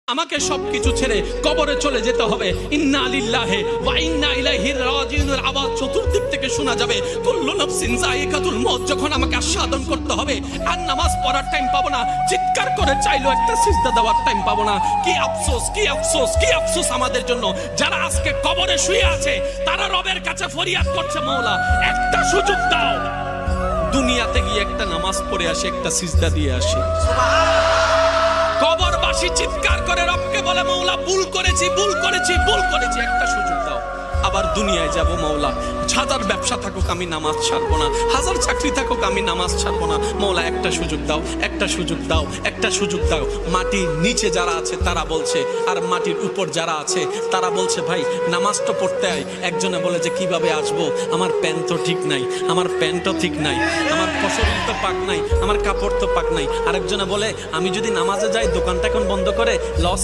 আমাকে সবকিছু ছেড়ে কবরে চলে যেতে হবে। ইন্না লিল্লাহি ওয়া ইন্না ইলাইহি রাজিউনের আওয়াজ চতুর্দিক থেকে শোনা যাবে। কুল্লু নাফসিন যায়িকাতুল মউত। যখন আমাকে আস্বাদন করতে হবে আর নামাজ পড়ার টাইম পাবো না, চিৎকার করে চাইলো একটা সিজদা দেওয়ার টাইম পাবো না। কি আফসোস, কি আফসোস, কি আফসোস আমাদের জন্য যারা আজকে কবরে শুয়ে আছে। তারা রবের কাছে ফরিয়াদ করছে, মাওলা একটা সুযোগ দাও, দুনিয়াতে গিয়ে একটা নামাজ পড়ে আসি, একটা সিজদা দিয়ে আসি। কবরবাসী চিৎকার করে রবকে বলে, মাওলা ভুল করেছি, ভুল করেছি, ভুল করেছি, একটা সুযোগ দাও। আবার দুনিয়ায় যাব মাওলা, হাজার ব্যবসা থাকুক আমি নামাজ ছাড়বো না, হাজার চাকরি থাকুক আমি নামাজ ছাড়বো না। মাওলা একটা সুযোগ দাও, একটা সুযোগ দাও, একটা সুযোগ দাও। মাটির নিচে যারা আছে তারা বলছে, আর মাটির উপর যারা আছে তারা বলছে, ভাই নামাজ তো পড়তে আয়। একজনে বলে যে কিভাবে আসবো, আমার প্যান্ট তো ঠিক নাই, আমার প্যান্টও ঠিক নাই, আমার শরীর তো পাক নাই, আমার কাপড় তো পাক নাই। আরেকজনে বলে আমি যদি নামাজে যাই দোকানটা এখন বন্ধ করে লসে